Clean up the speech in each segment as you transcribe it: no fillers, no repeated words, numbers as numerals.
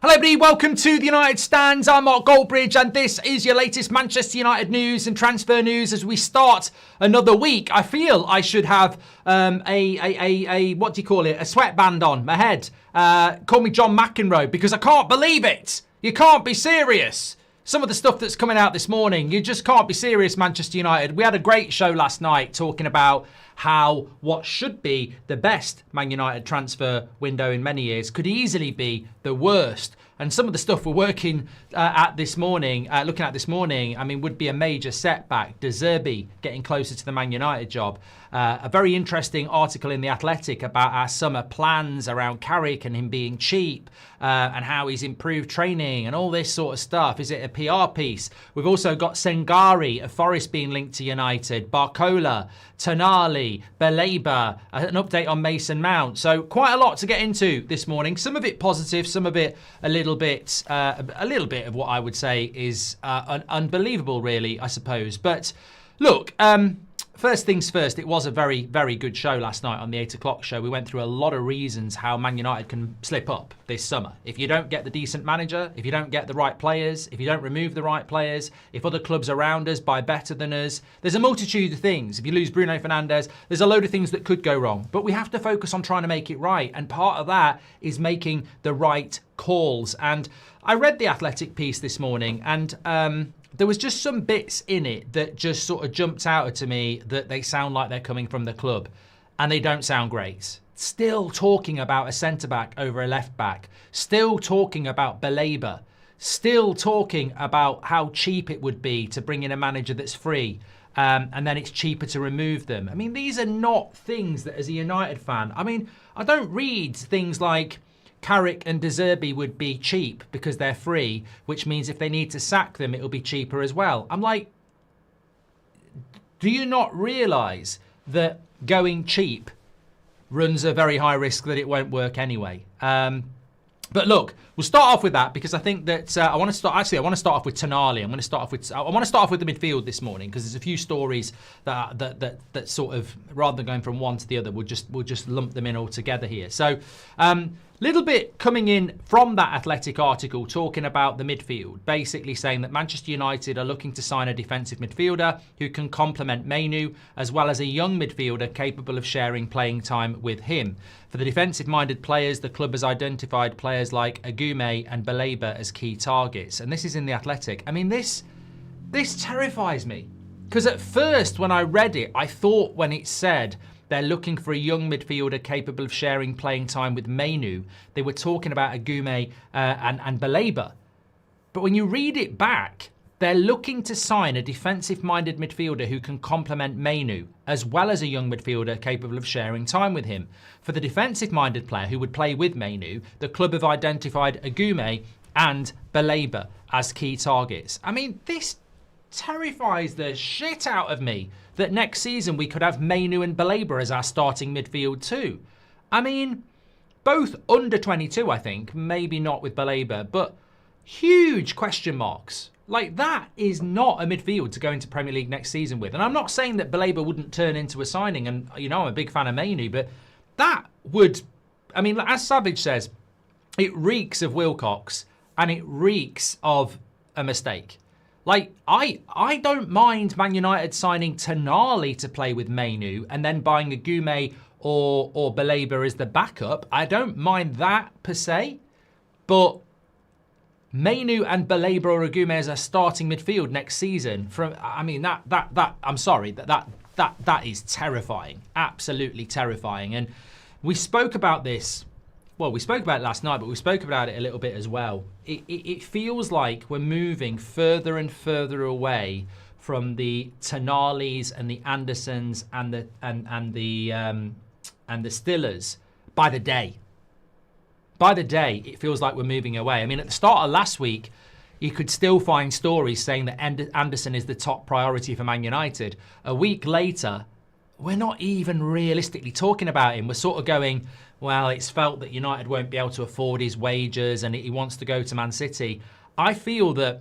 Hello everybody, welcome to the United Stands. I'm Mark Goldbridge and this is your latest Manchester United news and transfer news as we start another week. I feel I should have what do you call it? A sweatband on my head. Call me John McEnroe because I can't believe it. You can't be serious. Some of the stuff that's coming out this morning, you just can't be serious, Manchester United. We had a great show last night talking about how what should be the best Man United transfer window in many years could easily be the worst. And some of the stuff we're working at this morning, looking at this morning, I mean, would be a major setback. Zerbi getting closer to the Man United job. A very interesting article in The Athletic about our summer plans around Carrick and him being cheap and how he's improved training and all this sort of stuff. Is it a PR piece? We've also got Sangare of Forest being linked to United, Barcola, Tonali, Baleba, an update on Mason Mount. So quite a lot to get into this morning. Some of it positive, some of it a little bit of what I would say is unbelievable, really, I suppose. But look, first things first, it was a very, very good show last night on the 8 o'clock show. We went through a lot of reasons how Man United can slip up this summer. If you don't get the decent manager, if you don't get the right players, if you don't remove the right players, if other clubs around us buy better than us, there's a multitude of things. If you lose Bruno Fernandes, there's a load of things that could go wrong. But we have to focus on trying to make it right. And part of that is making the right calls. And I read the Athletic piece this morning and there was just some bits in it that just sort of jumped out to me that they sound like they're coming from the club and they don't sound great. Still talking about a centre-back over a left-back. Still talking about Baleba. Still talking about how cheap it would be to bring in a manager that's free and then it's cheaper to remove them. I mean, these are not things that as a United fan, I mean, I don't read things like Carrick and Zerbi would be cheap because they're free, which means if they need to sack them, it'll be cheaper as well. I'm like, do you not realise that going cheap runs a very high risk that it won't work anyway? But look, we'll start off with that because I think that I want to start off with Tonali. I want to start off with the midfield this morning because there's a few stories that sort of, rather than going from one to the other, we'll just lump them in all together here. So, little bit coming in from that Athletic article talking about the midfield, basically saying that Manchester United are looking to sign a defensive midfielder who can complement Mainu, as well as a young midfielder capable of sharing playing time with him. For the defensive-minded players, the club has identified players like Agume and Baleba as key targets. And this is in the Athletic. I mean, this terrifies me. Because at first, when I read it, I thought when it said they're looking for a young midfielder capable of sharing playing time with Mainu, they were talking about Agume and Baleba. But when you read it back, they're looking to sign a defensive-minded midfielder who can complement Mainu, as well as a young midfielder capable of sharing time with him. For the defensive-minded player who would play with Mainu, the club have identified Agume and Baleba as key targets. I mean, this terrifies the shit out of me that next season we could have Mainu and Baleba as our starting midfield too. I mean, both under 22, I think, maybe not with Baleba, but huge question marks. Like, that is not a midfield to go into Premier League next season with. And I'm not saying that Baleba wouldn't turn into a signing, and, you know, I'm a big fan of Mainu, but that would, I mean, as Savage says, it reeks of Wilcox and it reeks of a mistake. Like, I don't mind Man United signing Tonali to play with Mainu and then buying Agume or Baleba as the backup. I don't mind that per se, but Mainu and Baleba or Agume as a starting midfield next season, I'm sorry, that is terrifying, absolutely terrifying. And we spoke about this. Well, we spoke about it last night, but we spoke about it a little bit as well. It feels like we're moving further and further away from the Tonalis and the Andersons and the Stillers by the day. By the day, it feels like we're moving away. I mean, at the start of last week, you could still find stories saying that Anderson is the top priority for Man United. A week later, we're not even realistically talking about him. We're sort of going, well, it's felt that United won't be able to afford his wages and he wants to go to Man City. I feel that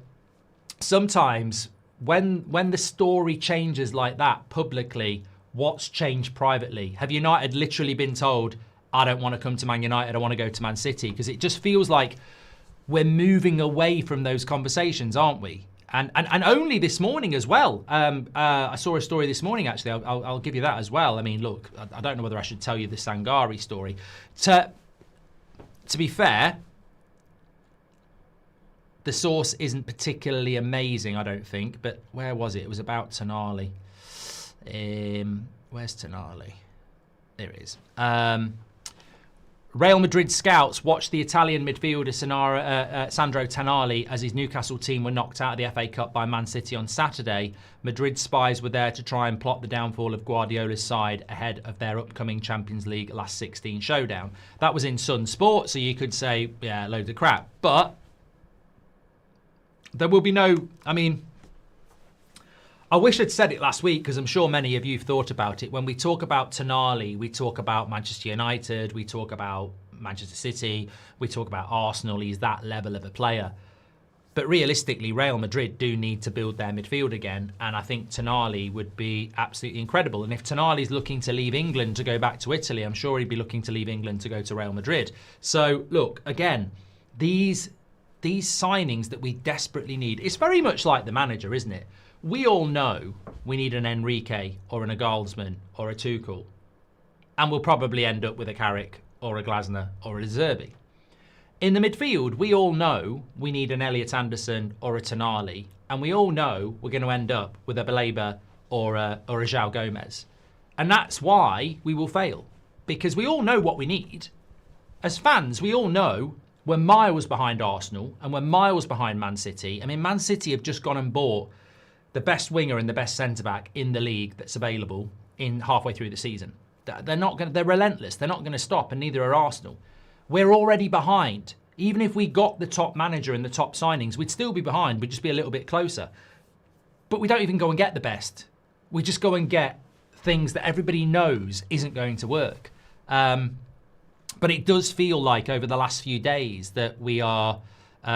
sometimes when the story changes like that publicly, what's changed privately? Have United literally been told, I don't want to come to Man United, I want to go to Man City? Because it just feels like we're moving away from those conversations, aren't we? And only this morning as well. I saw a story this morning, actually. I'll give you that as well. I mean, look, I don't know whether I should tell you the Sangare story. To be fair, the source isn't particularly amazing, I don't think. But where was it? It was about Tonali. Where's Tonali? There it is. Real Madrid scouts watched the Italian midfielder Sandro Tonali as his Newcastle team were knocked out of the FA Cup by Man City on Saturday. Madrid spies were there to try and plot the downfall of Guardiola's side ahead of their upcoming Champions League last 16 showdown. That was in Sun Sport, so you could say, yeah, loads of crap. But there will be no, I mean, I wish I'd said it last week because I'm sure many of you have thought about it. When we talk about Tonali, we talk about Manchester United, we talk about Manchester City, we talk about Arsenal. He's that level of a player. But realistically, Real Madrid do need to build their midfield again. And I think Tonali would be absolutely incredible. And if Tonali's looking to leave England to go back to Italy, I'm sure he'd be looking to leave England to go to Real Madrid. So look, again, these signings that we desperately need, it's very much like the manager, isn't it? We all know we need an Enrique or an Nagelsmann or a Tuchel. And we'll probably end up with a Carrick or a Glasner or a Zerbi. In the midfield, we all know we need an Elliot Anderson or a Tonali. And we all know we're going to end up with a Baleba or a João Gomez. And that's why we will fail. Because we all know what we need. As fans, we all know we're miles behind Arsenal and we're miles behind Man City. I mean, Man City have just gone and bought the best winger and the best centre-back in the league that's available in halfway through the season. They're relentless. They're not going to stop, and neither are Arsenal. We're already behind. Even if we got the top manager and the top signings, we'd still be behind. We'd just be a little bit closer. But we don't even go and get the best. We just go and get things that everybody knows isn't going to work. But it does feel like over the last few days that we are...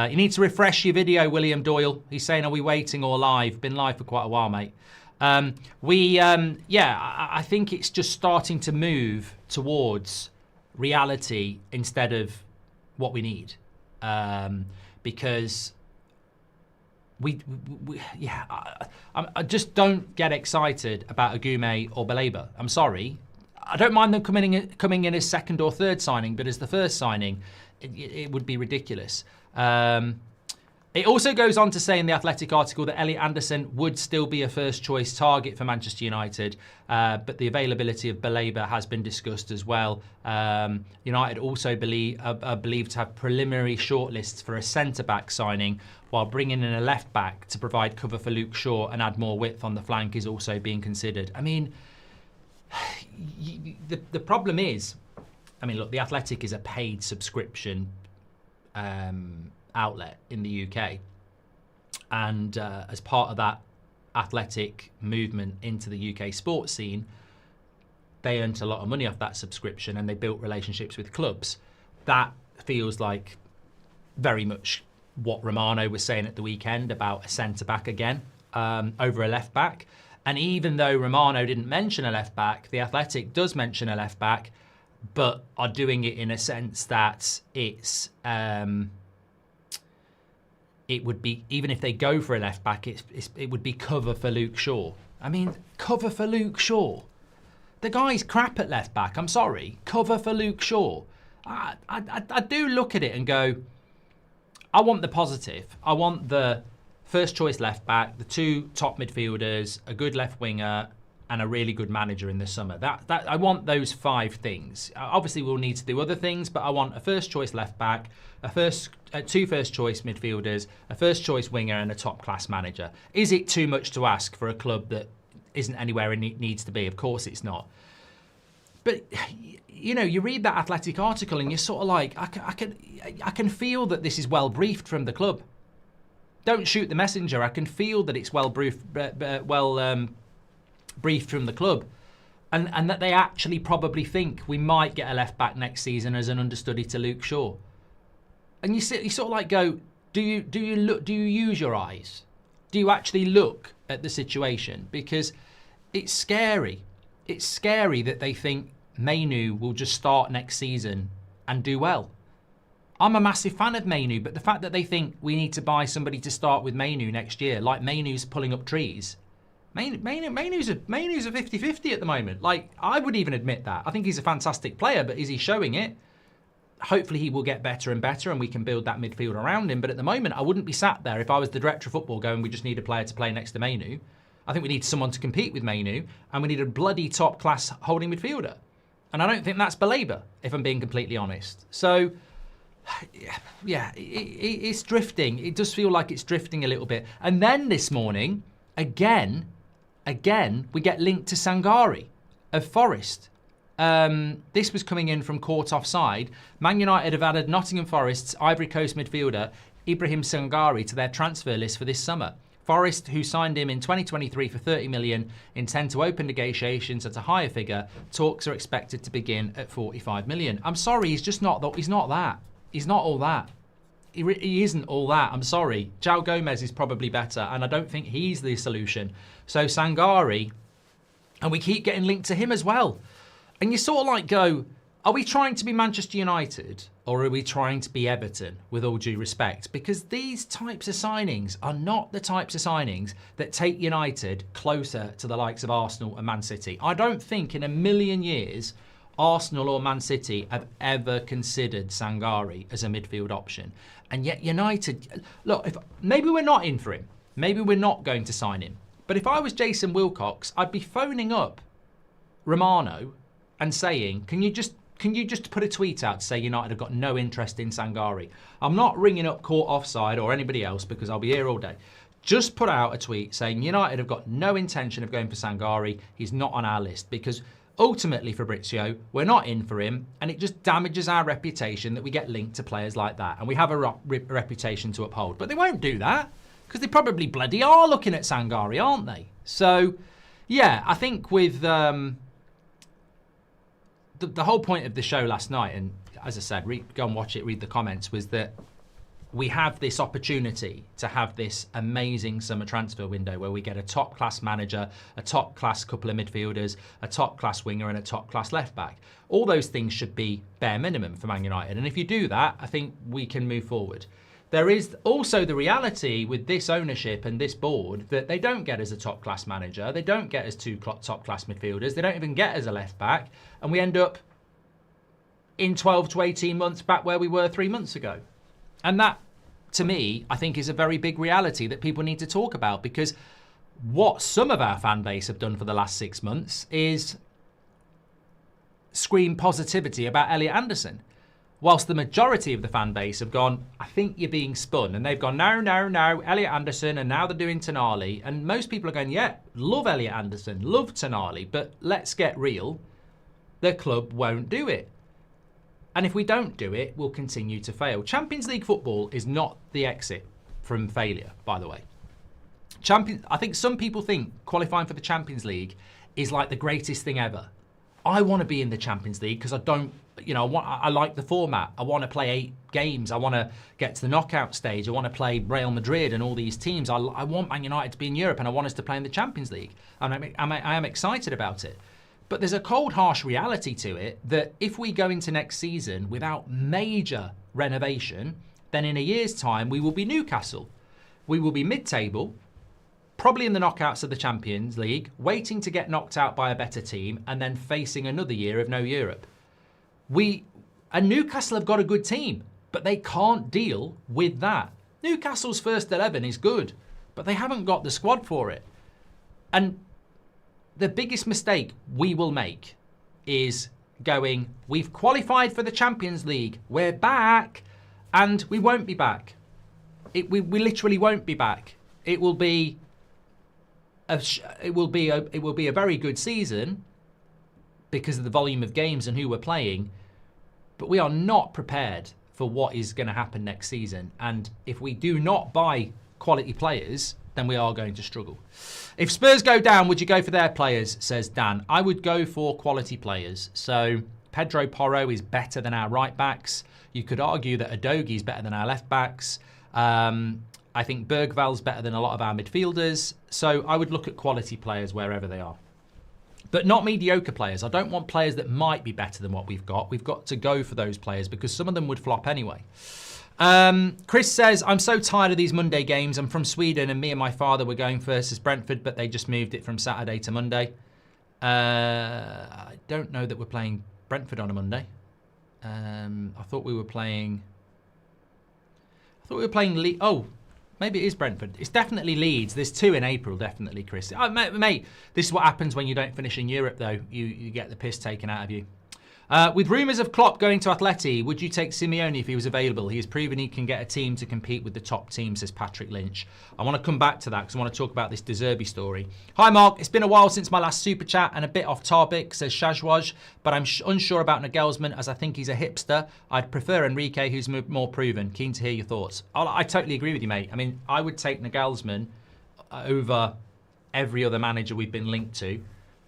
you need to refresh your video, William Doyle. He's saying, are we waiting or live? Been live for quite a while, mate. I think it's just starting to move towards reality instead of what we need. Because I just don't get excited about Agume or Baleba. I'm sorry. I don't mind them coming in as second or third signing, but as the first signing, it would be ridiculous. It also goes on to say in the Athletic article that Elliot Anderson would still be a first choice target for Manchester United, but the availability of Baleba has been discussed as well. United also are believed to have preliminary shortlists for a centre-back signing, while bringing in a left-back to provide cover for Luke Shaw and add more width on the flank is also being considered. I mean, the problem is, I mean, look, the Athletic is a paid subscription outlet in the UK, and as part of that Athletic movement into the UK sports scene, they earned a lot of money off that subscription and they built relationships with clubs. That feels like very much what Romano was saying at the weekend about a centre-back again over a left-back. And even though Romano didn't mention a left-back, the Athletic does mention a left-back, but are doing it in a sense that it's it would be, even if they go for a left back, it would be cover for Luke Shaw. I mean, cover for Luke Shaw. The guy's crap at left back. I'm sorry. Cover for Luke Shaw. I do look at it and go, I want the positive. I want the first choice left back, the two top midfielders, a good left winger, and a really good manager in the summer. That I want those 5 things. Obviously, we'll need to do other things, but I want a first choice left back, two first choice midfielders, a first choice winger, and a top class manager. Is it too much to ask for a club that isn't anywhere it needs to be? Of course, it's not. But you know, you read that Athletic article, and you're sort of like, I can feel that this is well briefed from the club. Don't shoot the messenger. I can feel that it's well briefed from the club, and that they actually probably think we might get a left back next season as an understudy to Luke Shaw. And you sort of like go, do you use your eyes? Do you actually look at the situation? Because it's scary. It's scary that they think Mainu will just start next season and do well. I'm a massive fan of Mainu, but the fact that they think we need to buy somebody to start with Mainu next year, like Mainu's pulling up trees. Mainu's a 50-50 at the moment. Like, I would even admit that. I think he's a fantastic player, but is he showing it? Hopefully he will get better and better and we can build that midfield around him. But at the moment, I wouldn't be sat there if I was the director of football going, we just need a player to play next to Mainu. I think we need someone to compete with Mainu, and we need a bloody top-class holding midfielder. And I don't think that's Baleba, if I'm being completely honest. So, yeah, it's drifting. It does feel like it's drifting a little bit. And then this morning, again, we get linked to Sangare of Forest. This was coming in from Court Offside. Man United have added Nottingham Forest's Ivory Coast midfielder Ibrahim Sangare to their transfer list for this summer. Forest, who signed him in 2023 for 30 million, intend to open negotiations at a higher figure. Talks are expected to begin at 45 million. I'm sorry, he's just not that. He's not that. He's not all that. He isn't all that. I'm sorry. João Gomez is probably better, and I don't think he's the solution. So Sangare, and we keep getting linked to him as well. And you sort of like go, are we trying to be Manchester United or are we trying to be Everton, with all due respect? Because these types of signings are not the types of signings that take United closer to the likes of Arsenal and Man City. I don't think in a million years Arsenal or Man City have ever considered Sangare as a midfield option. And yet United, look, maybe we're not in for him. Maybe we're not going to sign him. But if I was Jason Wilcox, I'd be phoning up Romano and saying, can you just put a tweet out to say United have got no interest in Sangare? I'm not ringing up Court Offside or anybody else because I'll be here all day. Just put out a tweet saying United have got no intention of going for Sangare. He's not on our list, because ultimately, Fabrizio, we're not in for him, and it just damages our reputation that we get linked to players like that, and we have a reputation to uphold. But they won't do that, because they probably bloody are looking at Sangare, aren't they? So, yeah, I think with the whole point of the show last night, and as I said, go and watch it, read the comments, was that we have this opportunity to have this amazing summer transfer window where we get a top-class manager, a top-class couple of midfielders, a top-class winger and a top-class left-back. All those things should be bare minimum for Man United. And if you do that, I think we can move forward. There is also the reality with this ownership and this board that they don't get as a top-class manager, they don't get as two top-class midfielders, they don't even get as a left-back, and we end up in 12 to 18 months back where we were 3 months ago. And that, to me, I think is a very big reality that people need to talk about, because what some of our fan base have done for the last 6 months is scream positivity about Elliot Anderson. Whilst the majority of the fan base have gone, I think you're being spun. And they've gone, no, Elliot Anderson, and now they're doing Tonali. And most people are going, yeah, love Elliot Anderson, love Tonali, but let's get real. The club won't do it. And if we don't do it, we'll continue to fail. Champions League football is not the exit from failure, by the way. I think some people think qualifying for the Champions League is like the greatest thing ever. I want to be in the Champions League because I like the format. I want to play 8 games. I want to get to the knockout stage. I want to play Real Madrid and all these teams. I want Man United to be in Europe, and I want us to play in the Champions League. And I am excited about it. But there's a cold, harsh reality to it that if we go into next season without major renovation, then in a year's time, we will be Newcastle. We will be mid-table, probably in the knockouts of the Champions League, waiting to get knocked out by a better team, and then facing another year of no Europe. And Newcastle have got a good team, but they can't deal with that. Newcastle's first 11 is good, but they haven't got the squad for it. And the biggest mistake we will make is going, we've qualified for the Champions League, we're back, and we won't be back. We literally won't be back. It will be a very good season because of the volume of games and who we're playing, but we are not prepared for what is going to happen next season. And if we do not buy quality players, then we are going to struggle. If Spurs go down, would you go for their players, says Dan? I would go for quality players. So Pedro Porro is better than our right backs. You could argue that Udogie is better than our left backs. I think Bergval's better than a lot of our midfielders. So I would look at quality players wherever they are. But not mediocre players. I don't want players that might be better than what we've got. We've got to go for those players because some of them would flop anyway. Chris says, I'm so tired of these Monday games. I'm from Sweden and me and my father were going versus Brentford, but they just moved it from Saturday to Monday. I don't know that we're playing Brentford on a Monday. I thought we were playing... Leeds. Oh, maybe it is Brentford. It's definitely Leeds. There's 2 in April, definitely, Chris. Mate, this is what happens when you don't finish in Europe, though. You get the piss taken out of you. With rumours of Klopp going to Atleti, would you take Simeone if he was available? He has proven he can get a team to compete with the top team, says Patrick Lynch. I want to come back to that because I want to talk about this De Zerbi story. Hi, Mark. It's been a while since my last super chat and a bit off topic, says Shazwaj, but I'm unsure about Nagelsmann as I think he's a hipster. I'd prefer Enrique, who's more proven. Keen to hear your thoughts. I totally agree with you, mate. I mean, I would take Nagelsmann over every other manager we've been linked to.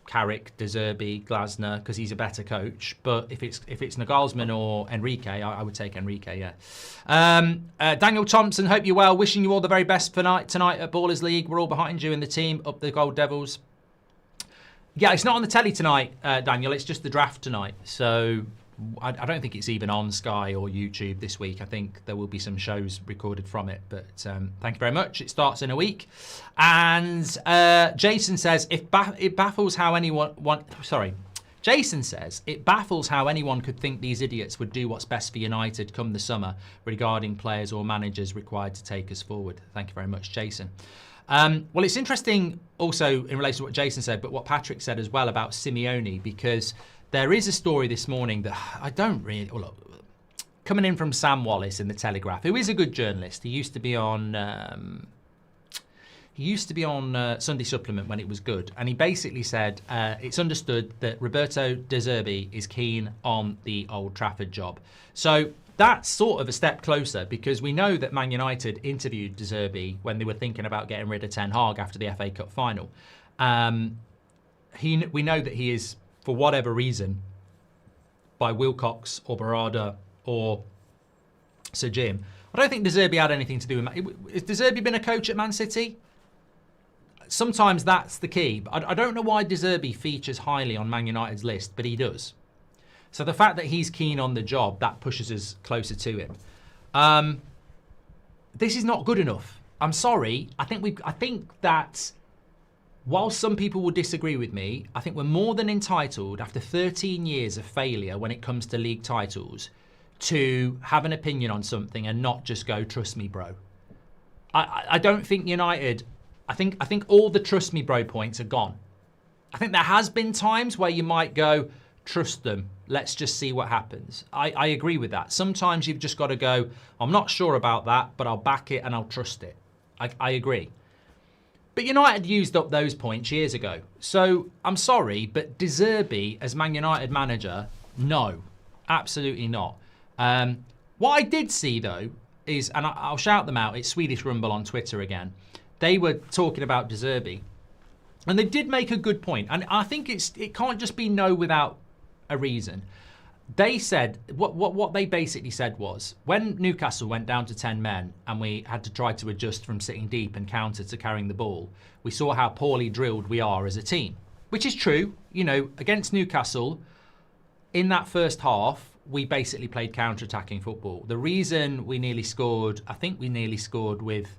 Carrick, De Zerbi, Glasner, because he's a better coach. But if it's Nagelsmann or Enrique, I would take Enrique, yeah. Daniel Thompson, hope you're well. Wishing you all the very best for tonight at Ballers League. We're all behind you in the team. Up the Gold Devils. Yeah, it's not on the telly tonight, Daniel. It's just the draft tonight. So I don't think it's even on Sky or YouTube this week. I think there will be some shows recorded from it. But thank you very much. It starts in a week. And Jason says, it baffles how anyone... Jason says, it baffles how anyone could think these idiots would do what's best for United come the summer regarding players or managers required to take us forward. Thank you very much, Jason. Well, it's interesting also in relation to what Jason said, but what Patrick said as well about Simeone, because... there is a story this morning that I don't really... Well, look, coming in from Sam Wallace in the Telegraph, who is a good journalist. He used to be on Sunday Supplement when it was good. And he basically said it's understood that Roberto De Zerbi is keen on the Old Trafford job. So that's sort of a step closer because we know that Man United interviewed De Zerbi when they were thinking about getting rid of Ten Hag after the FA Cup final. We know that he is... for whatever reason, by Wilcox or Barada or Sir Jim. I don't think De Zerbi had anything to do with... Has De Zerbi been a coach at Man City? Sometimes that's the key. But I don't know why De Zerbi features highly on Man United's list, but he does. So the fact that he's keen on the job, that pushes us closer to him. This is not good enough. I'm sorry. I think that... while some people will disagree with me, I think we're more than entitled, after 13 years of failure when it comes to league titles, to have an opinion on something and not just go, trust me, bro. I don't think United... I think all the trust me, bro points are gone. I think there has been times where you might go, trust them. Let's just see what happens. I agree with that. Sometimes you've just got to go, I'm not sure about that, but I'll back it and I'll trust it. I agree. But United used up those points years ago. So, I'm sorry, but De Zerbi as Man United manager, no. Absolutely not. What I did see, though, is, and I'll shout them out, it's Swedish Rumble on Twitter again. They were talking about De Zerbi. And they did make a good point. And I think it can't just be no without a reason. They said, what they basically said was, when Newcastle went down to 10 men and we had to try to adjust from sitting deep and counter to carrying the ball, we saw how poorly drilled we are as a team. Which is true. You know, against Newcastle, in that first half, we basically played counter-attacking football. The reason we nearly scored, I think we nearly scored with,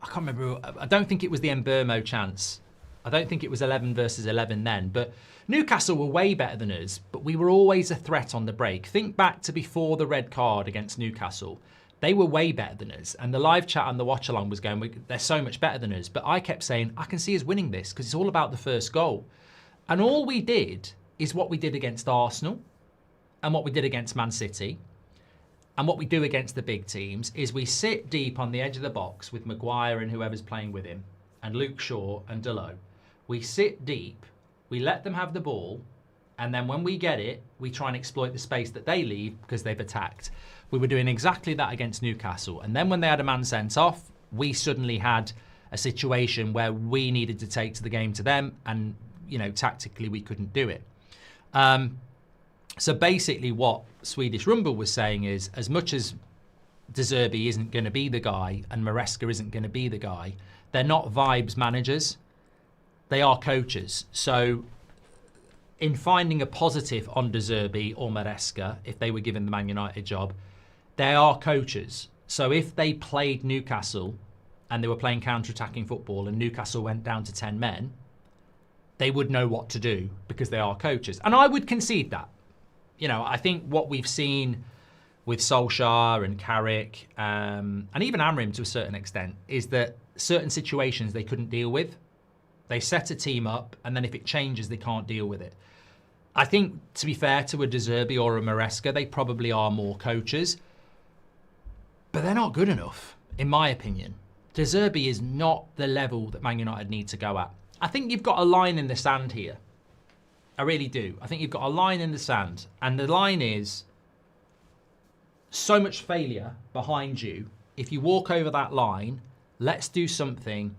I can't remember, I don't think it was the Mbermo chance. I don't think it was 11 versus 11 then, but Newcastle were way better than us, but we were always a threat on the break. Think back to before the red card against Newcastle. They were way better than us, and the live chat and the watch-along was going, they're so much better than us, but I kept saying, I can see us winning this, because it's all about the first goal. And all we did is what we did against Arsenal, and what we did against Man City, and what we do against the big teams, is we sit deep on the edge of the box with Maguire and whoever's playing with him, and Luke Shaw and Delo. We sit deep, we let them have the ball, and then when we get it, we try and exploit the space that they leave because they've attacked. We were doing exactly that against Newcastle. And then when they had a man sent off, we suddenly had a situation where we needed to take to the game to them, and, you know, tactically we couldn't do it. So basically what Swedish Rumble was saying is, as much as De Zerbi isn't going to be the guy and Maresca isn't going to be the guy, they're not vibes managers. they are coaches. So in finding a positive on De Zerbi or Maresca, if they were given the Man United job, they are coaches. So if they played Newcastle and they were playing counter-attacking football and Newcastle went down to 10 men, they would know what to do because they are coaches. And I would concede that. You know, I think what we've seen with Solskjaer and Carrick, and even Amrim to a certain extent, is that certain situations they couldn't deal with. They set a team up, and then if it changes, they can't deal with it. I think, to be fair to a De Zerbi or a Maresca, they probably are more coaches, but they're not good enough, in my opinion. De Zerbi is not the level that Man United need to go at. I think you've got a line in the sand here. I really do. I think you've got a line in the sand, and the line is so much failure behind you. If you walk over that line, let's do something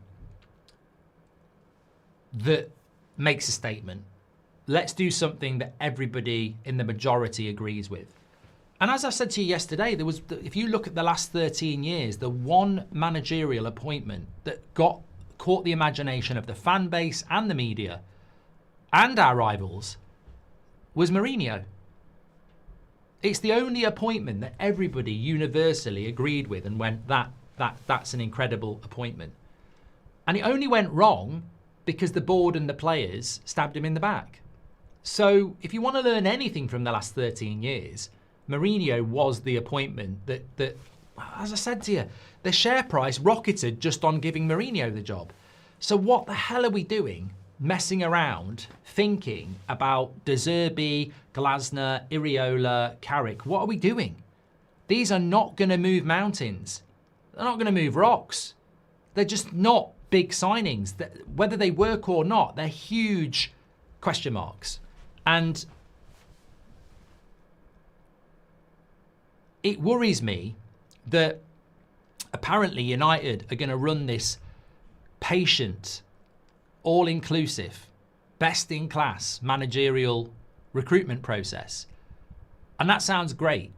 that makes a statement. Let's do something that everybody in the majority agrees with. And as I said to you yesterday, if you look at the last 13 years, the one managerial appointment that caught the imagination of the fan base and the media and our rivals was Mourinho. It's the only appointment that everybody universally agreed with and went, that's an incredible appointment. And it only went wrong because the board and the players stabbed him in the back. So if you want to learn anything from the last 13 years, Mourinho was the appointment that, as I said to you, the share price rocketed just on giving Mourinho the job. So what the hell are we doing messing around thinking about De Zerbi, Glasner, Iriola, Carrick? What are we doing? These are not going to move mountains. They're not going to move rocks. They're just not big signings. Whether they work or not, they're huge question marks. And it worries me that apparently United are going to run this patient, all-inclusive, best-in-class managerial recruitment process. And that sounds great.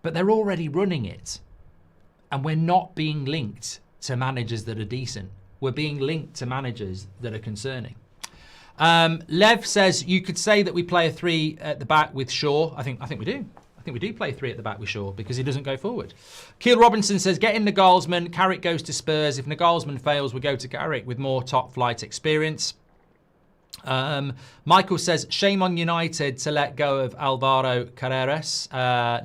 But they're already running it. And we're not being linked to managers that are decent. We're being linked to managers that are concerning. Lev says, you could say that we play a 3 at the back with Shaw. I think we do. I think we do play 3 at the back with Shaw because he doesn't go forward. Keel Robinson says, get in Nagelsmann. Carrick goes to Spurs. If Nagelsmann fails, we go to Carrick with more top-flight experience. Michael says, shame on United to let go of Alvaro Carreras.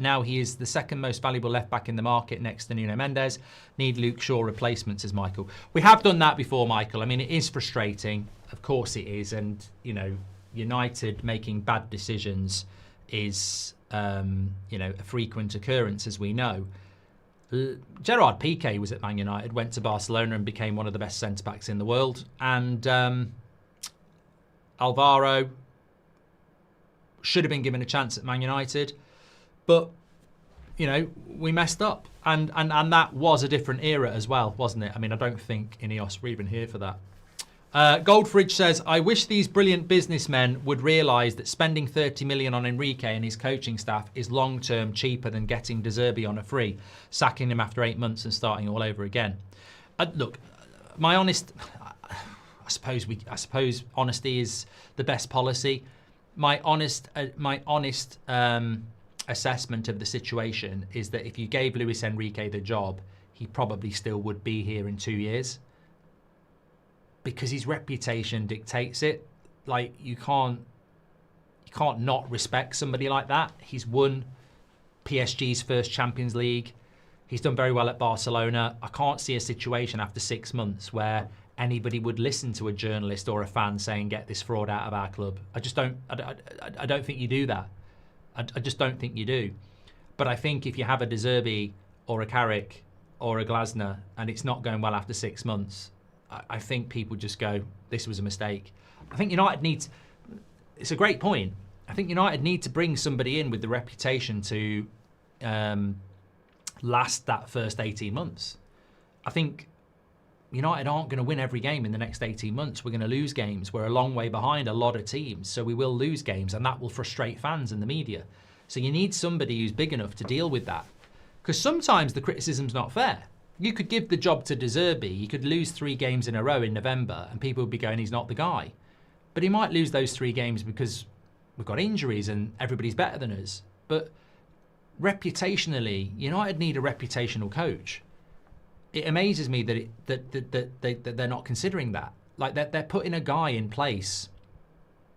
Now he is the second most valuable left-back in the market next to Nuno Mendes. Need Luke Shaw replacement, says Michael. We have done that before, Michael. I mean, it is frustrating. Of course it is. And, you know, United making bad decisions is, you know, a frequent occurrence, as we know. Gerard Piqué was at Man United, went to Barcelona and became one of the best centre-backs in the world. And Alvaro should have been given a chance at Man United. But, you know, we messed up. And that was a different era as well, wasn't it? I mean, I don't think Ineos were even here for that. Goldbridge says, I wish these brilliant businessmen would realise that spending 30 million on Enrique and his coaching staff is long-term cheaper than getting De Zerbi on a free, sacking him after 8 months and starting all over again. Look, my honest... I suppose honesty is the best policy. My honest assessment of the situation is that if you gave Luis Enrique the job, he probably still would be here in 2 years. Because his reputation dictates it. Like, you can't not respect somebody like that. He's won PSG's first Champions League. He's done very well at Barcelona. I can't see a situation after 6 months where anybody would listen to a journalist or a fan saying, get this fraud out of our club. I just don't, I don't think you do that. I just don't think you do. But I think if you have a De Zerbi or a Carrick or a Glasner and it's not going well after 6 months, I think people just go, this was a mistake. I think United needs, it's a great point. I think United need to bring somebody in with the reputation to last that first 18 months. I think United aren't going to win every game in the next 18 months. We're going to lose games. We're a long way behind a lot of teams, so we will lose games, and that will frustrate fans and the media. So you need somebody who's big enough to deal with that. Because sometimes the criticism's not fair. You could give the job to Zerbi. He could lose 3 games in a row in November and people would be going, he's not the guy. But he might lose those 3 games because we've got injuries and everybody's better than us. But reputationally, United need a reputational coach. It amazes me that they're not considering that. Like they're putting a guy in place,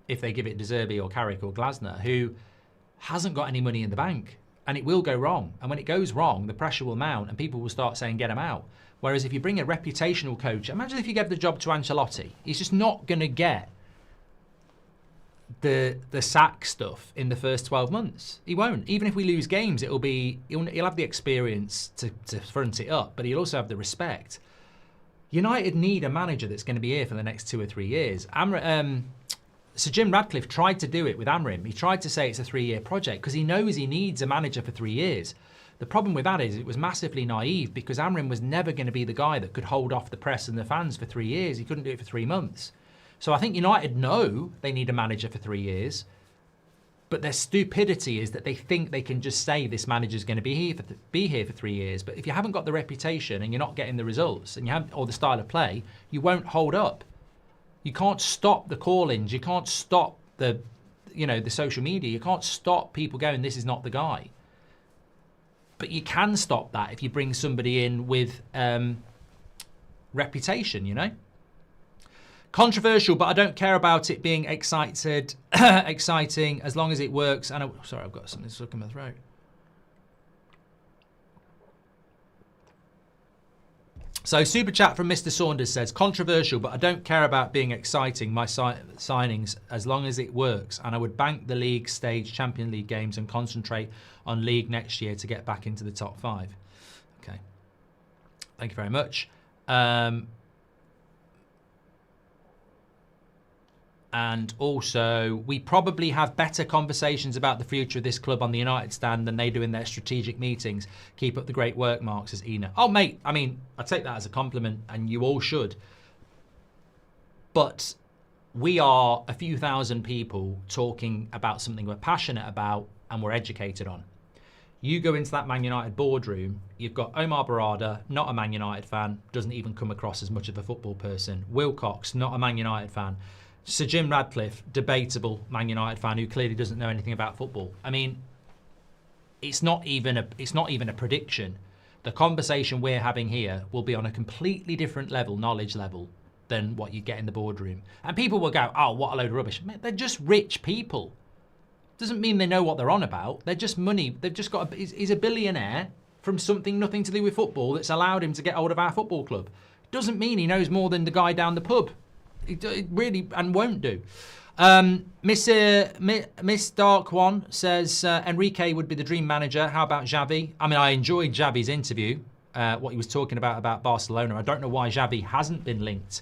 if they give it to Zerbi or Carrick or Glasner, who hasn't got any money in the bank. And it will go wrong. And when it goes wrong, the pressure will mount and people will start saying, get him out. Whereas if you bring a reputational coach, imagine if you gave the job to Ancelotti. He's just not going to get the sack stuff in the first 12 months. He won't. Even if we lose games, he'll have the experience to front it up, but he'll also have the respect. United need a manager that's going to be here for the next 2 or 3 years. Sir Jim Ratcliffe tried to do it with Amrim. He tried to say it's a 3-year project because he knows he needs a manager for 3 years. The problem with that is it was massively naive because Amrim was never going to be the guy that could hold off the press and the fans for 3 years. He couldn't do it for 3 months. So I think United know they need a manager for 3 years, but their stupidity is that they think they can just say this manager's going to be here for 3 years. But if you haven't got the reputation and you're not getting the results and you haven't, or the style of play, you won't hold up. You can't stop the call-ins. You can't stop the social media. You can't stop people going, this is not the guy. But you can stop that if you bring somebody in with reputation, Controversial, but I don't care about it being exciting as long as it works. And sorry, I've got something stuck in my throat. So super chat from Mr. Saunders says, controversial, but I don't care about being exciting, my signings, as long as it works. And I would bank the league stage Champions League games and concentrate on league next year to get back into the top 5. Okay. Thank you very much. And also, we probably have better conversations about the future of this club on the United stand than they do in their strategic meetings. Keep up the great work, Mark, says Ina. Oh, mate, I mean, I take that as a compliment, and you all should. But we are a few thousand people talking about something we're passionate about and we're educated on. You go into that Man United boardroom, you've got Omar Barada, not a Man United fan, doesn't even come across as much of a football person. Wilcox, not a Man United fan. Sir Jim Ratcliffe, debatable Man United fan who clearly doesn't know anything about football. I mean, it's not even a prediction. The conversation we're having here will be on a completely different level, knowledge level, than what you get in the boardroom. And people will go, oh, what a load of rubbish. Mate, they're just rich people. Doesn't mean they know what they're on about. They're just money. They've just got he's a billionaire from something nothing to do with football that's allowed him to get hold of our football club. Doesn't mean he knows more than the guy down the pub. It really and won't do. Miss Dark One says Enrique would be the dream manager. How about Xavi? I mean, I enjoyed Xavi's interview, what he was talking about Barcelona. I don't know why Xavi hasn't been linked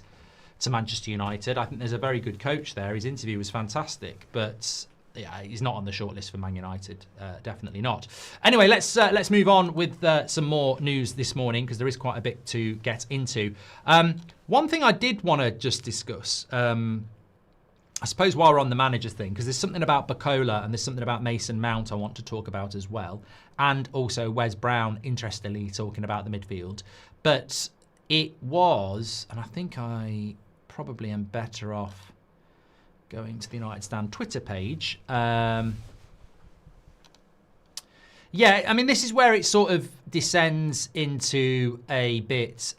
to Manchester United. I think there's a very good coach there. His interview was fantastic, but yeah, he's not on the shortlist for Man United. Definitely not. Anyway, let's move on with some more news this morning because there is quite a bit to get into. One thing I did want to just discuss, I suppose while we're on the manager thing, because there's something about Barcola and there's something about Mason Mount I want to talk about as well, and also Wes Brown, interestingly, talking about the midfield. But it was, and I think I probably am better off going to the United Stand Twitter page. Yeah, I mean, this is where it sort of descends into a bit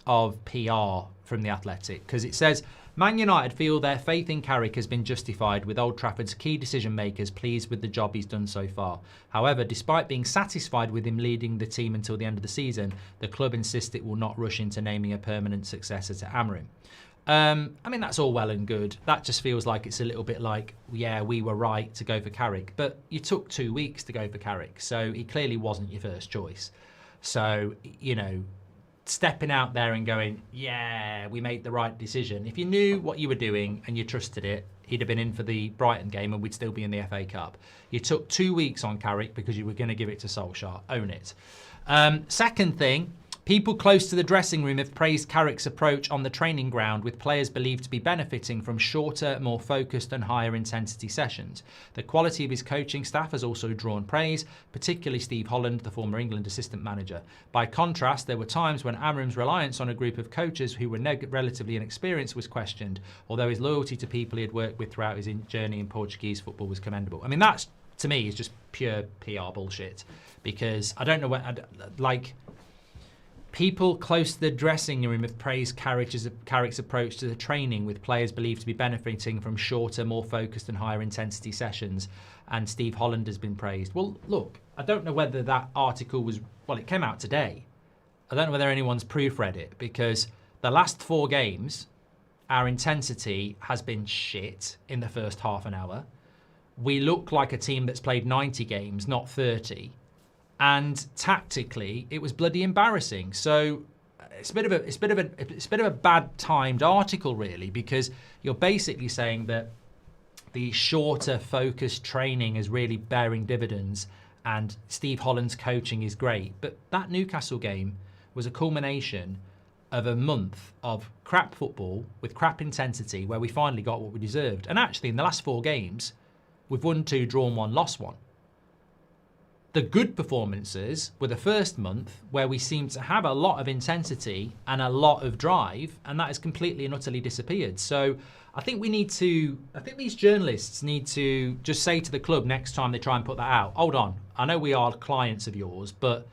of PR from The Athletic, because it says, Man United feel their faith in Carrick has been justified with Old Trafford's key decision makers pleased with the job he's done so far. However, despite being satisfied with him leading the team until the end of the season, the club insists it will not rush into naming a permanent successor to Amrim. I mean, that's all well and good. That just feels like it's a little bit like, yeah, we were right to go for Carrick, but you took 2 weeks to go for Carrick, so he clearly wasn't your first choice. So, stepping out there and going, yeah, we made the right decision. If you knew what you were doing and you trusted it, he'd have been in for the Brighton game and we'd still be in the FA Cup. You took 2 weeks on Carrick because you were going to give it to Solskjaer. Own it. Second thing, People close to the dressing room have praised Carrick's approach on the training ground, with players believed to be benefiting from shorter, more focused and higher intensity sessions. The quality of his coaching staff has also drawn praise, particularly Steve Holland, the former England assistant manager. By contrast, there were times when Amram's reliance on a group of coaches who were relatively inexperienced was questioned, although his loyalty to people he had worked with throughout his journey in Portuguese football was commendable. I mean, that's, to me, is just pure PR bullshit, because I don't know what, like... People close to the dressing room have praised Carrick's approach to the training, with players believed to be benefiting from shorter, more focused and higher intensity sessions. And Steve Holland has been praised. Well, look, I don't know whether that article was... Well, it came out today. I don't know whether anyone's proofread it, because the last 4 games, our intensity has been shit in the first half an hour. We look like a team that's played 90 games, not 30. And tactically, it was bloody embarrassing. So it's a bit of a bad timed article, really, because you're basically saying that the shorter, focused training is really bearing dividends, and Steve Holland's coaching is great. But that Newcastle game was a culmination of a month of crap football with crap intensity, where we finally got what we deserved. And actually, in the last 4 games, we've won 2, drawn 1, lost 1. The good performances were the first month, where we seemed to have a lot of intensity and a lot of drive, and that has completely and utterly disappeared. So I think these journalists need to just say to the club next time they try and put that out, hold on, I know we are clients of yours, but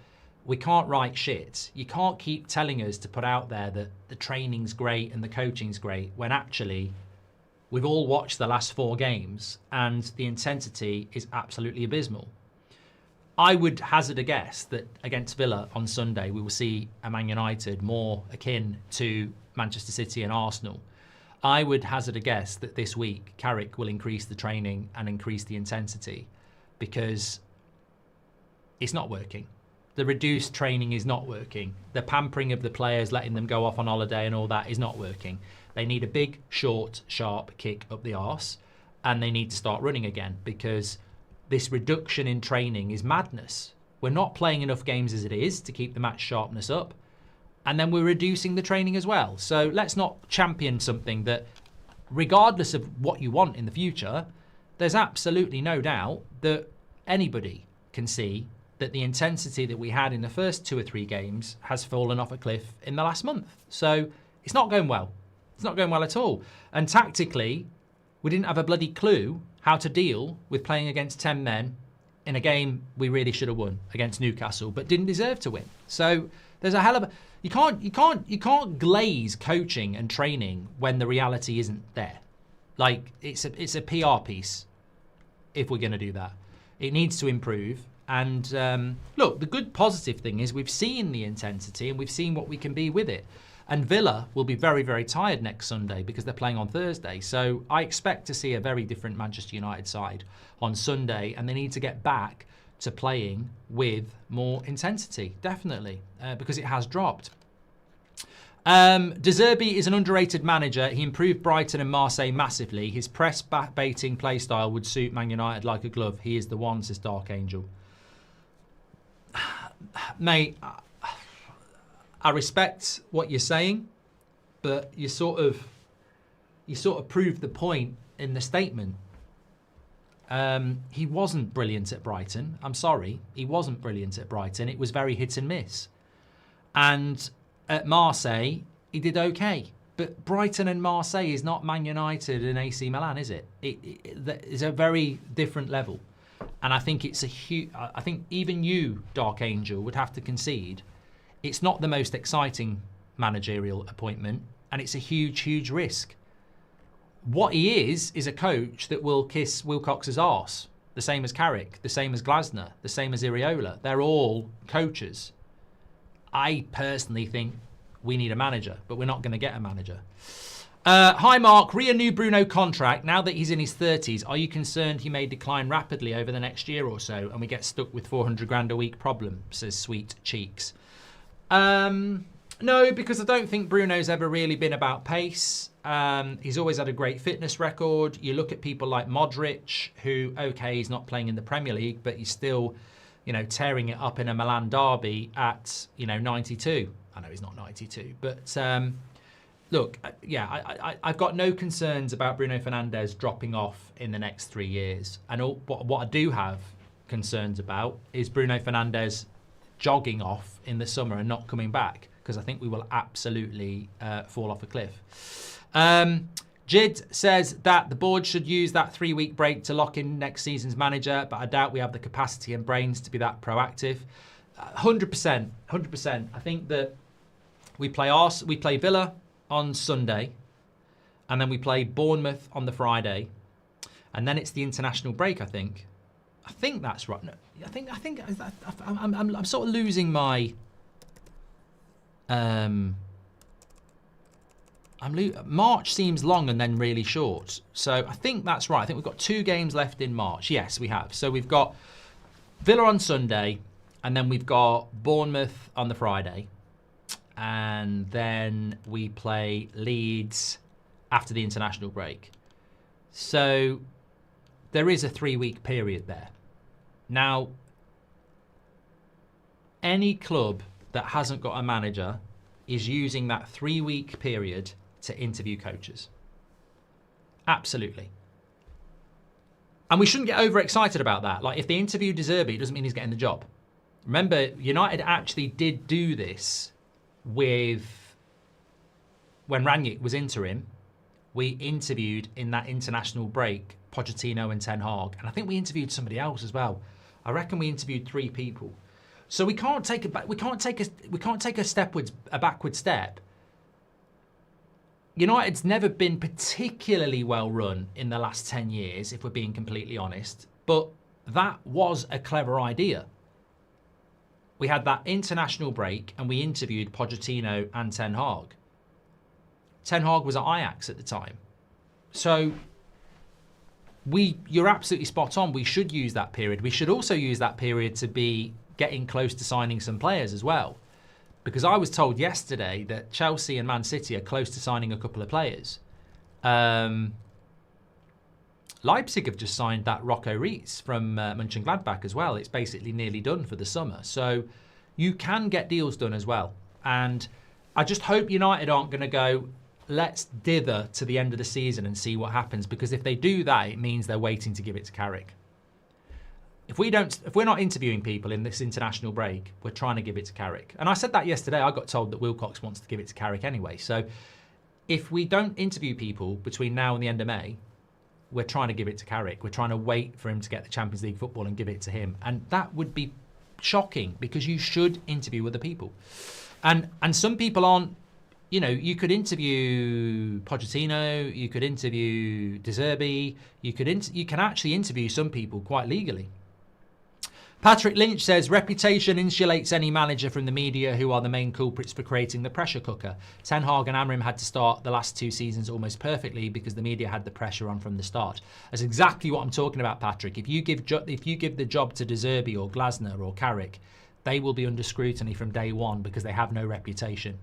we can't write shit. You can't keep telling us to put out there that the training's great and the coaching's great, when actually we've all watched the last 4 games and the intensity is absolutely abysmal. I would hazard a guess that against Villa on Sunday, we will see a Man United more akin to Manchester City and Arsenal. I would hazard a guess that this week, Carrick will increase the training and increase the intensity, because it's not working. The reduced training is not working. The pampering of the players, letting them go off on holiday and all that, is not working. They need a big, short, sharp kick up the arse, and they need to start running again, because this reduction in training is madness. We're not playing enough games as it is to keep the match sharpness up. And then we're reducing the training as well. So let's not champion something that, regardless of what you want in the future, there's absolutely no doubt that anybody can see that the intensity that we had in the first 2 or 3 games has fallen off a cliff in the last month. So it's not going well. It's not going well at all. And tactically, we didn't have a bloody clue how to deal with playing against 10 men in a game we really should have won against Newcastle, but didn't deserve to win. So there's a hell of a... You can't glaze coaching and training when the reality isn't there. Like, it's a PR piece if we're going to do that. It needs to improve. And look, the good positive thing is we've seen the intensity and we've seen what we can be with it. And Villa will be very, very tired next Sunday because they're playing on Thursday. So I expect to see a very different Manchester United side on Sunday, and they need to get back to playing with more intensity, definitely, because it has dropped. Zerbi is an underrated manager. He improved Brighton and Marseille massively. His press-baiting play style would suit Man United like a glove. He is the one, says Dark Angel. Mate, I respect what you're saying, but you sort of proved the point in the statement. He wasn't brilliant at Brighton. I'm sorry, he wasn't brilliant at Brighton. It was very hit and miss. And at Marseille, he did okay. But Brighton and Marseille is not Man United and AC Milan, is it? It's a very different level. And I think it's a huge... I think even you, Dark Angel, would have to concede it's not the most exciting managerial appointment, and it's a huge, huge risk. What he is a coach that will kiss Wilcox's arse, the same as Carrick, the same as Glasner, the same as Iriola. They're all coaches. I personally think we need a manager, but we're not going to get a manager. Hi, Mark. Re-renew Bruno contract. Now that he's in his 30s, are you concerned he may decline rapidly over the next year or so and we get stuck with 400 grand a week problem, says Sweet Cheeks. No, because I don't think Bruno's ever really been about pace. He's always had a great fitness record. You look at people like Modric, who, okay, he's not playing in the Premier League, but he's still, tearing it up in a Milan derby at, 92. I know he's not 92, but look, yeah, I've got no concerns about Bruno Fernandes dropping off in the next 3 years. And what I do have concerns about is Bruno Fernandes jogging off in the summer and not coming back, because I think we will absolutely fall off a cliff. Jid says that the board should use that 3-week break to lock in next season's manager, but I doubt we have the capacity and brains to be that proactive. 100%, 100%. I think that we play Villa on Sunday, and then we play Bournemouth on the Friday, and then it's the international break. I think that's right. No, I'm sort of losing my. March seems long and then really short, so I think that's right. I think we've got 2 games left in March. Yes, we have. So we've got Villa on Sunday, and then we've got Bournemouth on the Friday, and then we play Leeds after the international break. So there is a 3-week period there. Now, any club that hasn't got a manager is using that 3-week period to interview coaches. Absolutely. And we shouldn't get overexcited about that. Like, if they interview Zerbi, it doesn't mean he's getting the job. Remember, United actually did do this when Rangnick was interim. We interviewed in that international break Pochettino and Ten Hag, and I think we interviewed somebody else as well. I reckon we interviewed 3 people. So we can't take a backward step. United's never been particularly well run in the last 10 years, if we're being completely honest. But that was a clever idea. We had that international break and we interviewed Pochettino and Ten Hag. Ten Hag was at Ajax at the time. So you're absolutely spot on. We should use that period. We should also use that period to be getting close to signing some players as well. Because I was told yesterday that Chelsea and Man City are close to signing a couple of players. Leipzig have just signed that Rocco Reitz from Mönchengladbach as well. It's basically nearly done for the summer. So you can get deals done as well. And I just hope United aren't going to go, let's dither to the end of the season and see what happens. Because if they do that, it means they're waiting to give it to Carrick. If we're not interviewing people in this international break, we're trying to give it to Carrick. And I said that yesterday. I got told that Wilcox wants to give it to Carrick anyway. So if we don't interview people between now and the end of May, we're trying to give it to Carrick. We're trying to wait for him to get the Champions League football and give it to him. And that would be shocking, because you should interview other people. And some people aren't, you could interview Pochettino, you could interview Zerbi, you can actually interview some people quite legally. Patrick Lynch says, reputation insulates any manager from the media, who are the main culprits for creating the pressure cooker. Ten Hag and Amrim had to start the last 2 seasons almost perfectly because the media had the pressure on from the start. That's exactly what I'm talking about, Patrick. If you give the job to Zerbi or Glasner or Carrick, they will be under scrutiny from day one because they have no reputation.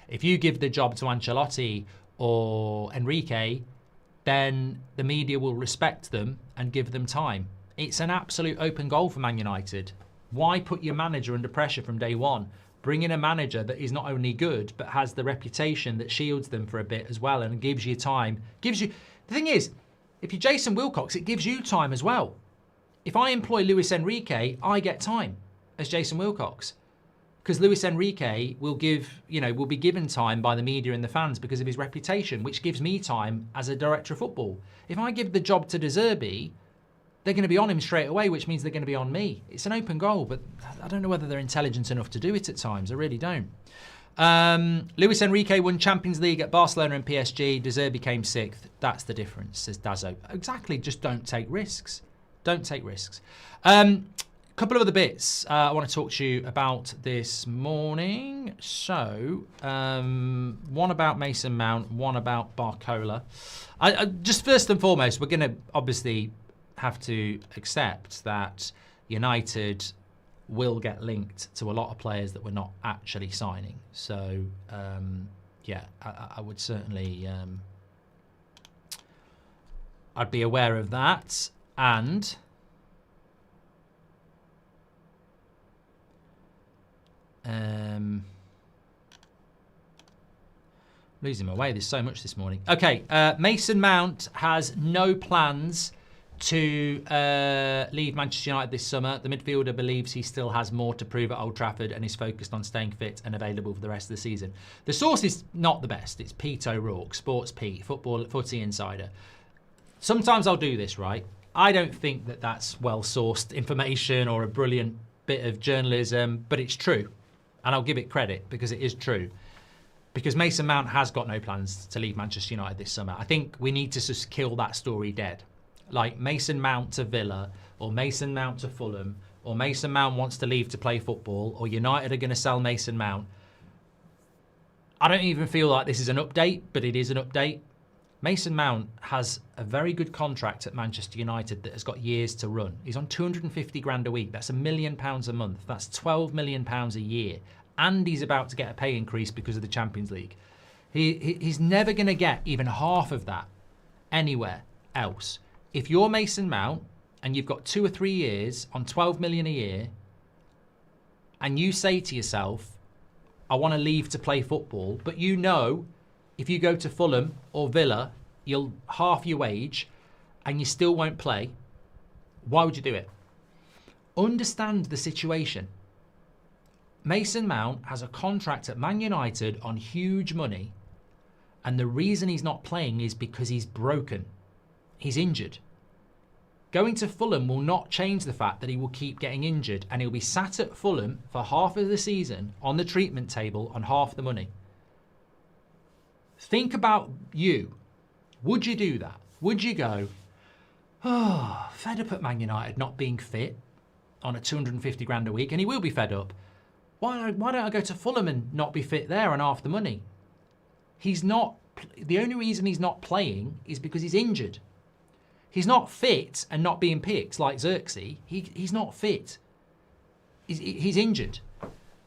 If you give the job to Ancelotti or Enrique, then the media will respect them and give them time. It's an absolute open goal for Man United. Why put your manager under pressure from day one? Bring in a manager that is not only good, but has the reputation that shields them for a bit as well and gives you time. The thing is, if you're Jason Wilcox, it gives you time as well. If I employ Luis Enrique, I get time as Jason Wilcox. Because Luis Enrique will be given time by the media and the fans because of his reputation, which gives me time as a director of football. If I give the job to Zerbi, they're going to be on him straight away, which means they're going to be on me. It's an open goal, but I don't know whether they're intelligent enough to do it at times. I really don't. Luis Enrique won Champions League at Barcelona and PSG. Zerbi came 6th. That's the difference, says Dazzo. Exactly, just don't take risks. Don't take risks. Couple of other bits I want to talk to you about this morning. So, one about Mason Mount, one about Barcola. Just first and foremost, we're going to obviously have to accept that United will get linked to a lot of players that we're not actually signing. So, yeah, I would certainly, I'd be aware of that. And Losing my way. There's so much this morning. Okay, Mason Mount has no plans to leave Manchester United this summer. The midfielder believes he still has more to prove at Old Trafford and is focused on staying fit and available for the rest of the season. The source is not the best. It's Pete O'Rourke, Sports Pete, Footy Insider. Sometimes I'll do this, right? I don't think that that's well-sourced information or a brilliant bit of journalism, but it's true. And I'll give it credit because it is true. Because Mason Mount has got no plans to leave Manchester United this summer. I think we need to just kill that story dead. Like Mason Mount to Villa, or Mason Mount to Fulham, or Mason Mount wants to leave to play football, or United are going to sell Mason Mount. I don't even feel like this is an update, but it is an update. Mason Mount has a very good contract at Manchester United that has got years to run. He's on 250 grand a week. That's £1 million a month. That's £12 million a year. And he's about to get a pay increase because of the Champions League. He's never going to get even half of that anywhere else. If you're Mason Mount and you've got 2 or 3 years on 12 million a year, and you say to yourself, I want to leave to play football, but you know if you go to Fulham or Villa, you'll half your wage and you still won't play, why would you do it? Understand the situation. Mason Mount has a contract at Man United on huge money, and the reason he's not playing is because he's broken. He's injured. Going to Fulham will not change the fact that he will keep getting injured, and he'll be sat at Fulham for half of the season on the treatment table on half the money. Think about you. Would you do that? Would you go, oh, fed up at Man United not being fit on a 250 grand a week, and he will be fed up. Why don't I go to Fulham and not be fit there on half the money? He's not. The only reason he's not playing is because he's injured. He's not fit and not being picked like Zerbi. He's not fit. He's injured.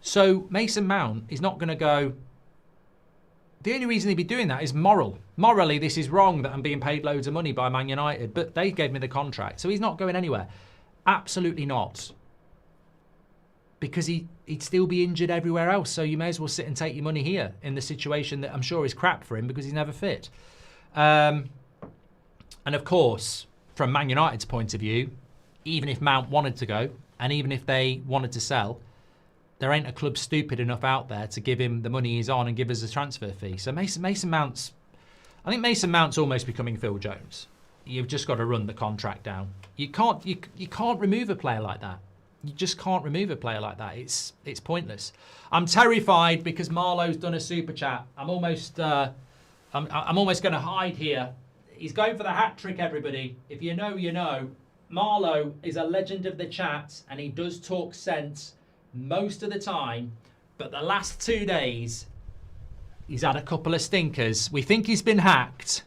So Mason Mount is not going to go. The only reason he'd be doing that is moral. Morally, this is wrong that I'm being paid loads of money by Man United, but they gave me the contract. So he's not going anywhere. Absolutely not. Because he'd still be injured everywhere else. So you may as well sit and take your money here in the situation that I'm sure is crap for him because he's never fit. And of course, from Man United's point of view, even if Mount wanted to go and even if they wanted to sell, there ain't a club stupid enough out there to give him the money he's on and give us a transfer fee. So Mason Mount's almost becoming Phil Jones. You've just got to run the contract down. You can't remove a player like that. You just can't remove a player like that. It's pointless. I'm terrified because Marlowe's done a super chat. I'm almost going to hide here. He's going for the hat trick, everybody. If you know, you know. Marlowe is a legend of the chat, and he does talk sense most of the time. But the last 2 days, he's had a couple of stinkers. We think he's been hacked.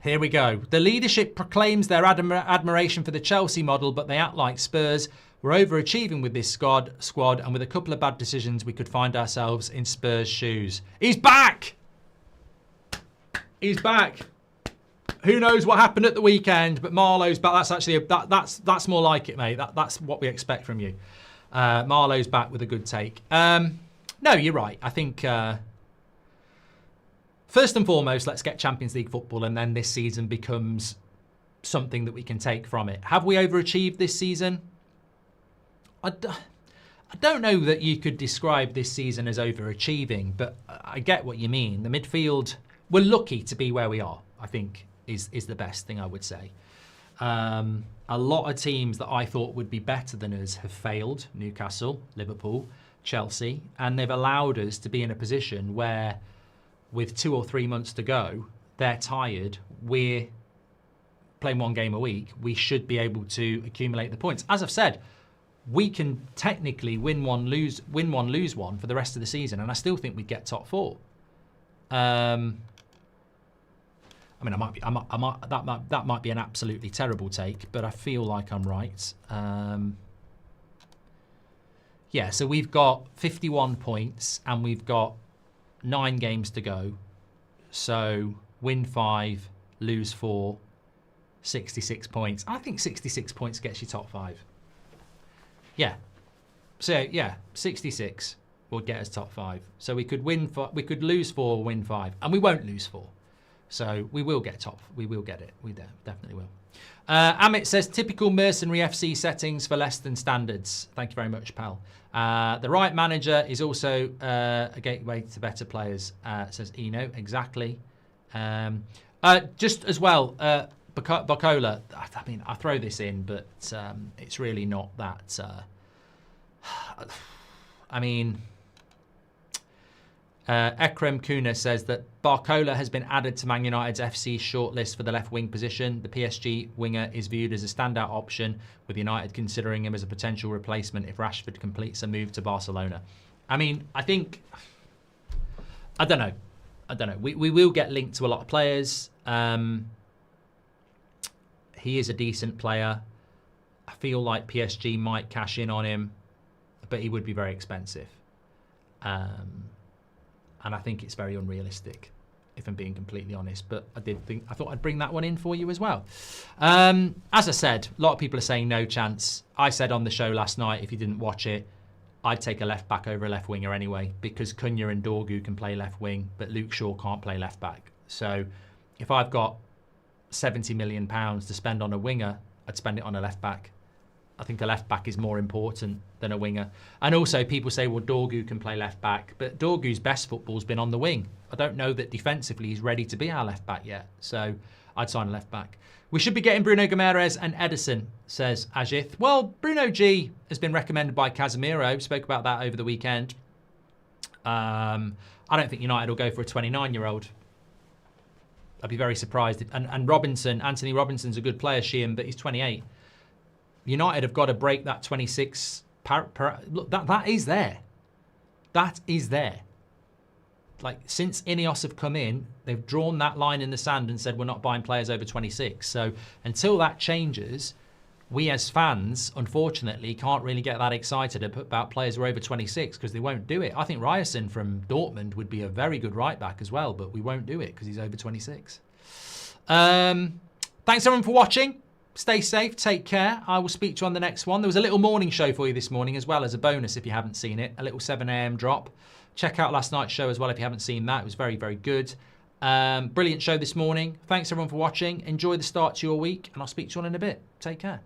Here we go. The leadership proclaims their admiration for the Chelsea model, but they act like Spurs. We're overachieving with this squad, and with a couple of bad decisions, we could find ourselves in Spurs' shoes. He's back! He's back. Who knows what happened at the weekend, but Marlowe's back. That's actually that's more like it, mate. That's what we expect from you. Marlowe's back with a good take. No, you're right. I think first and foremost, let's get Champions League football, and then this season becomes something that we can take from it. Have we overachieved this season? I don't know that you could describe this season as overachieving, but I get what you mean. The midfield, we're lucky to be where we are, I think, is the best thing I would say. A lot of teams that I thought would be better than us have failed. Newcastle, Liverpool, Chelsea, and they've allowed us to be in a position where with 2 or 3 months to go, they're tired, we're playing 1 game a week, we should be able to accumulate the points. As I've said, we can technically win one, lose one for the rest of the season, and I still think we'd get top 4. I mean, that might be an absolutely terrible take, but I feel like I'm right. Yeah, so we've got 51 points and we've got 9 games to go. So win 5, lose 4, 66 points. I think 66 points gets you top 5. Yeah. So yeah, 66. will get us top 5. So we could we could lose 4, win 5, and we won't lose 4. So we will get top. We will get it. We definitely will. Amit says, typical mercenary FC settings for less than standards. Thank you very much, pal. The right manager is also a gateway to better players, says Eno. Exactly. Just as well, Barcola, I mean, I throw this in, but it's really not that... I mean... Ekrem Kuna says that Barcola has been added to Man United's FC shortlist for the left wing position. The PSG winger is viewed as a standout option, with United considering him as a potential replacement if Rashford completes a move to Barcelona. I mean, I think... I don't know. We will get linked to a lot of players. He is a decent player. I feel like PSG might cash in on him, but he would be very expensive. And I think it's very unrealistic, if I'm being completely honest. But I thought I'd bring that one in for you as well. As I said, a lot of people are saying no chance. I said on the show last night, if you didn't watch it, I'd take a left back over a left winger anyway, because Cunha and Dorgu can play left wing, but Luke Shaw can't play left back. So if I've got £70 million to spend on a winger, I'd spend it on a left back. I think a left back is more important than a winger. And also people say, well, Dorgu can play left back, but Dorgu's best football's been on the wing. I don't know that defensively he's ready to be our left back yet. So I'd sign a left back. We should be getting Bruno Guimaraes and Edison, says Ajith. Well, Bruno G has been recommended by Casemiro. Spoke about that over the weekend. I don't think United will go for a 29-year-old. I'd be very surprised. And Robinson, Anthony Robinson's a good player, Sheehan, but he's 28. United have got to break that 26. Look, that is there. That is there. Like, since Ineos have come in, they've drawn that line in the sand and said we're not buying players over 26. So until that changes, we as fans, unfortunately, can't really get that excited about players who are over 26 because they won't do it. I think Ryerson from Dortmund would be a very good right back as well, but we won't do it because he's over 26. Thanks everyone for watching. Stay safe, take care. I will speak to you on the next one. There was a little morning show for you this morning as well as a bonus if you haven't seen it. A little 7 a.m. drop. Check out last night's show as well if you haven't seen that. It was very, very good. Brilliant show this morning. Thanks everyone for watching. Enjoy the start to your week and I'll speak to you all in a bit. Take care.